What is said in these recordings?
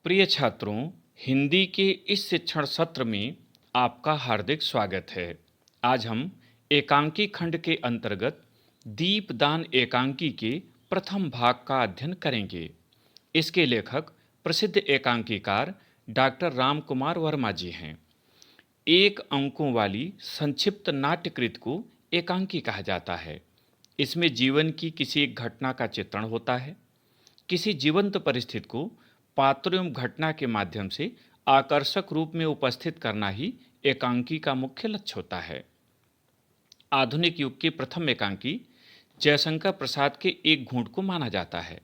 प्रिय छात्रों, हिंदी के इस शिक्षण सत्र में आपका हार्दिक स्वागत है। आज हम एकांकी खंड के अंतर्गत दीपदान एकांकी के प्रथम भाग का अध्ययन करेंगे। इसके लेखक प्रसिद्ध एकांकीकार डॉक्टर रामकुमार वर्मा जी हैं। एक अंकों वाली संक्षिप्त नाट्यकृत को एकांकी कहा जाता है। इसमें जीवन की किसी एक घटना का चित्रण होता है। किसी जीवंत परिस्थिति को पात्र एवं घटना के माध्यम से आकर्षक रूप में उपस्थित करना ही एकांकी का मुख्य लक्ष्य होता है। आधुनिक युग के प्रथम एकांकी जयशंकर प्रसाद के एक घूंट को माना जाता है।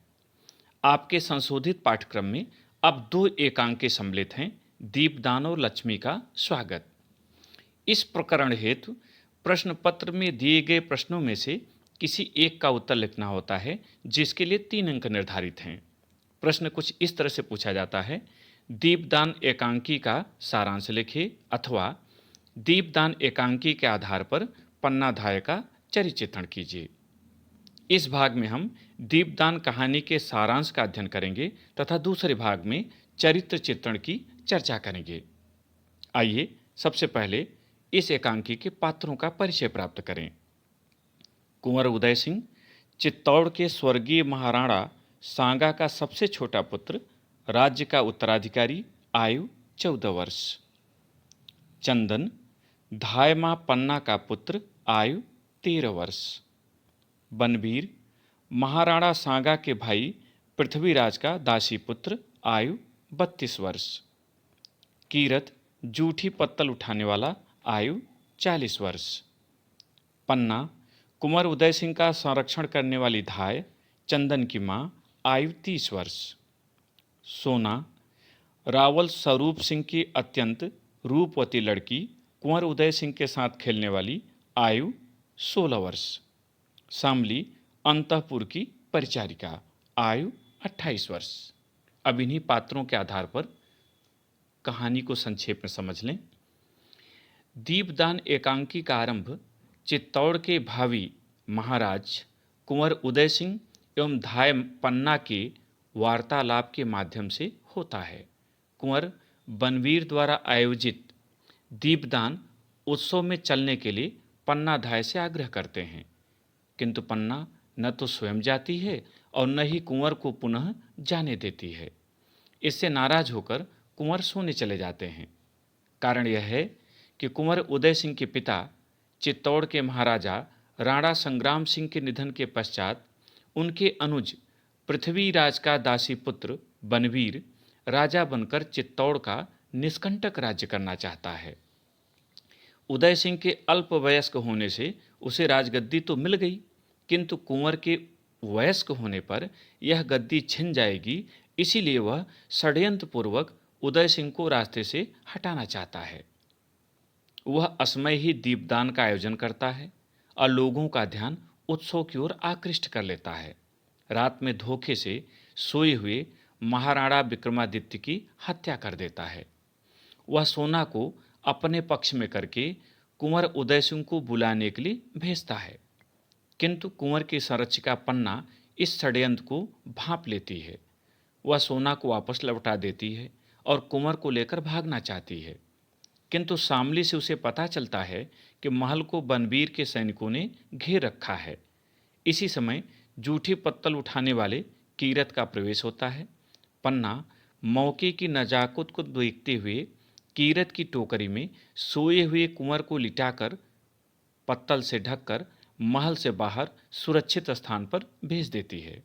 आपके संशोधित पाठ्यक्रम में अब 2 एकांकी सम्मिलित हैं, दीपदान और लक्ष्मी का स्वागत। इस प्रकरण हेतु प्रश्न पत्र में दिए गए प्रश्नों में से किसी एक का उत्तर लिखना होता है, जिसके लिए 3 अंक निर्धारित हैं। प्रश्न कुछ इस तरह से पूछा जाता है: दीपदान एकांकी का सारांश लिखिए, अथवा दीपदान एकांकी के आधार पर पन्नाध्याय का चरित्र चित्रण कीजिए। इस भाग में हम दीपदान कहानी के सारांश का अध्ययन करेंगे तथा दूसरे भाग में चरित्र चित्रण की चर्चा करेंगे। आइए सबसे पहले इस एकांकी के पात्रों का परिचय प्राप्त करें। कुंवर उदय सिंह चित्तौड़ के स्वर्गीय महाराणा सांगा का सबसे छोटा पुत्र, राज्य का उत्तराधिकारी, आयु 14 वर्ष। चंदन धायमा पन्ना का पुत्र, आयु 13 वर्ष। बनवीर महाराणा सांगा के भाई पृथ्वीराज का दासी पुत्र, आयु 32 वर्ष। कीरत जूठी पत्तल उठाने वाला, आयु 40 वर्ष। पन्ना कुंवर उदय सिंह का संरक्षण करने वाली धाय, चंदन की मां, आयु 30 वर्ष। सोना रावल स्वरूप सिंह की अत्यंत रूपवती लड़की, कुंवर उदय सिंह के साथ खेलने वाली, आयु 16 वर्ष। शामली अंतःपुर की परिचारिका, आयु 28 वर्ष। अब इन्हीं पात्रों के आधार पर कहानी को संक्षेप में समझ लें। दीपदान एकांकी का आरंभ चित्तौड़ के भावी महाराज कुंवर उदय सिंह एवं धाय पन्ना के वार्तालाप के माध्यम से होता है। कुंवर बनवीर द्वारा आयोजित दीपदान उत्सव में चलने के लिए पन्ना धाय से आग्रह करते हैं, किंतु पन्ना न तो स्वयं जाती है और न ही कुंवर को पुनः जाने देती है। इससे नाराज होकर कुंवर सोने चले जाते हैं। कारण यह है कि कुंवर उदय सिंह के पिता चित्तौड़ के महाराजा राणा संग्राम सिंह के निधन के पश्चात उनके अनुज पृथ्वीराज का दासी पुत्र बनवीर राजा बनकर चित्तौड़ का निष्कंटक राज्य करना चाहता है। उदय सिंह के अल्पवयस्क होने से उसे राजगद्दी तो मिल गई, किंतु कुंवर के वयस्क होने पर यह गद्दी छिन जाएगी, इसीलिए वह षड्यंत्रपूर्वक उदय सिंह को रास्ते से हटाना चाहता है। वह असमय ही दीपदान का आयोजन करता है और लोगों का ध्यान उत्सव की ओर आकृष्ट कर लेता है। रात में धोखे से सोए हुए महाराणा विक्रमादित्य की हत्या कर देता है। वह सोना को अपने पक्ष में करके कुंवर उदय सिंह को बुलाने के लिए भेजता है, किंतु कुंवर की संरक्षिका पन्ना इस षड्यंत्र को भांप लेती है। वह सोना को वापस लौटा देती है और कुंवर को लेकर भागना चाहती है, किंतु शामली से उसे पता चलता है कि महल को बनवीर के सैनिकों ने घेर रखा है। इसी समय जूठी पत्तल उठाने वाले कीरत का प्रवेश होता है। पन्ना मौके की नजाकत को देखते हुए कीरत की टोकरी में सोए हुए कुंवर को लिटाकर पत्तल से ढककर महल से बाहर सुरक्षित स्थान पर भेज देती है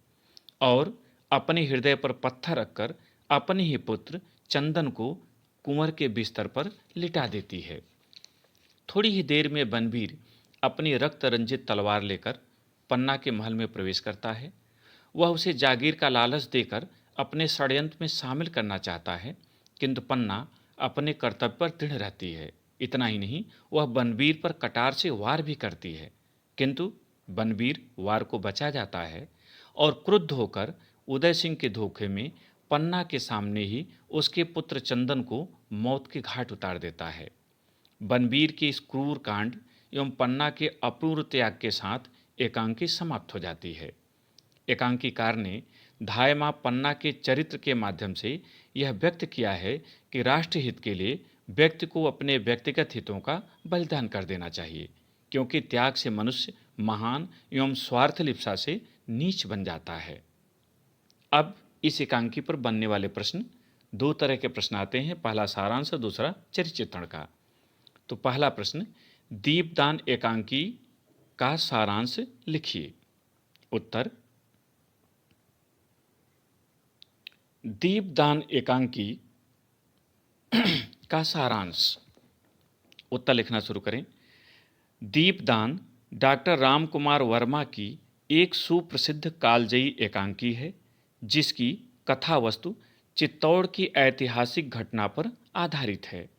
और अपने हृदय पर पत्थर रखकर अपने ही पुत्र चंदन को कुंवर के बिस्तर पर लिटा देती है। थोड़ी ही देर में बनवीर अपनी रक्त रंजित तलवार लेकर पन्ना के महल में प्रवेश करता है। वह उसे जागीर का लालच देकर अपने षड्यंत्र में शामिल करना चाहता है, किंतु पन्ना अपने कर्तव्य पर दृढ़ रहती है। इतना ही नहीं, वह बनवीर पर कटार से वार भी करती है, किंतु बनवीर वार को बचा जाता है और क्रुद्ध होकर उदय सिंह के धोखे में पन्ना के सामने ही उसके पुत्र चंदन को मौत के घाट उतार देता है। बनवीर के इस क्रूर कांड एवं पन्ना के अपूर्व त्याग के साथ एकांकी समाप्त हो जाती है। एकांकीकार ने धाय माँ पन्ना के चरित्र के माध्यम से यह व्यक्त किया है कि राष्ट्रहित के लिए व्यक्ति को अपने व्यक्तिगत हितों का बलिदान कर देना चाहिए, क्योंकि त्याग से मनुष्य महान एवं स्वार्थ लिप्सा से नीच बन जाता है। अब इस एकांकी पर बनने वाले प्रश्न, दो तरह के प्रश्न आते हैं, पहला सारांश और दूसरा चरित्र चित्रण का। तो पहला प्रश्न, दीपदान एकांकी का सारांश लिखिए। उत्तर, दीपदान एकांकी का सारांश। उत्तर लिखना शुरू करें। दीपदान डॉक्टर राम कुमार वर्मा की एक सुप्रसिद्ध कालजयी एकांकी है, जिसकी कथा वस्तु चित्तौड़ की ऐतिहासिक घटना पर आधारित है।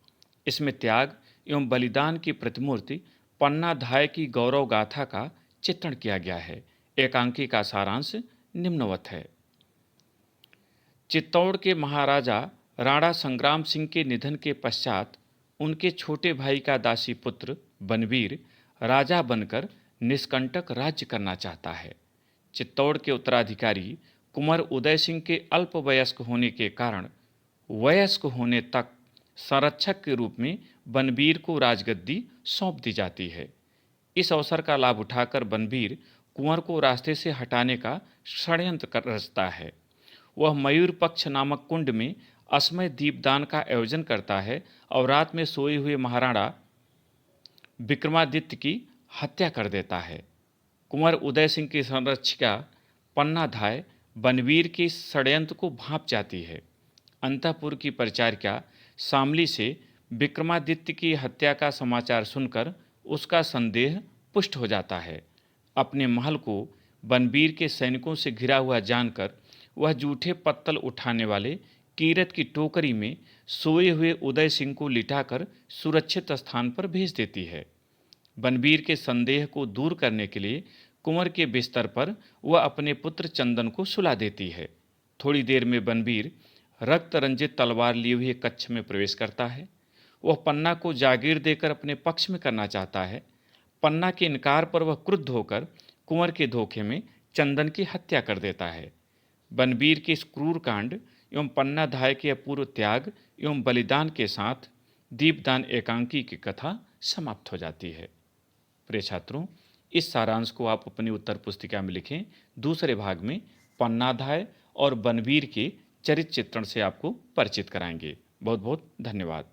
इसमें त्याग एवं बलिदान की प्रतिमूर्ति पन्ना धाय की गौरव गाथा का चित्रण किया गया है। एकांकी का सारांश निम्नवत है। चित्तौड़ के महाराजा राणा संग्राम सिंह के निधन के पश्चात उनके छोटे भाई का दासी पुत्र बनवीर राजा बनकर निष्कंटक राज्य करना चाहता है। चित्तौड़ के उत्तराधिकारी कुंवर उदय सिंह के अल्पवयस्क होने के कारण वयस्क होने तक संरक्षक के रूप में बनवीर को राजगद्दी सौंप दी जाती है। इस अवसर का लाभ उठाकर बनवीर कुंवर को रास्ते से हटाने का षड्यंत्र रचता है। वह मयूर पक्ष नामक कुंड में असमय दीपदान का आयोजन करता है और रात में सोए हुए महाराणा विक्रमादित्य की हत्या कर देता है। कुंवर उदय सिंह की संरक्षिका पन्ना धाय बनवीर के षड्यंत्र को भांप जाती है। अंतःपुर की परिचारिका शामली से विक्रमादित्य की हत्या का समाचार सुनकर उसका संदेह पुष्ट हो जाता है। अपने महल को बनवीर के सैनिकों से घिरा हुआ जानकर वह जूठे पत्तल उठाने वाले कीरत की टोकरी में सोए हुए उदय सिंह को लिटाकर सुरक्षित स्थान पर भेज देती है। बनवीर के संदेह को दूर करने के लिए कुंवर के बिस्तर पर वह अपने पुत्र चंदन को सुला देती है। थोड़ी देर में बनवीर रक्त रंजित तलवार लिए हुए कक्ष में प्रवेश करता है। वह पन्ना को जागीर देकर अपने पक्ष में करना चाहता है। पन्ना के इनकार पर वह क्रुद्ध होकर कुंवर के धोखे में चंदन की हत्या कर देता है। बनवीर के इस क्रूर कांड एवं पन्ना धाय के अपूर्व त्याग एवं बलिदान के साथ दीपदान एकांकी की कथा समाप्त हो जाती है। प्रिय छात्रों, इस सारांश को आप अपनी उत्तर पुस्तिका में लिखें। दूसरे भाग में पन्ना धाय और बनवीर के चरित्र चित्रण से आपको परिचित कराएंगे। बहुत बहुत धन्यवाद।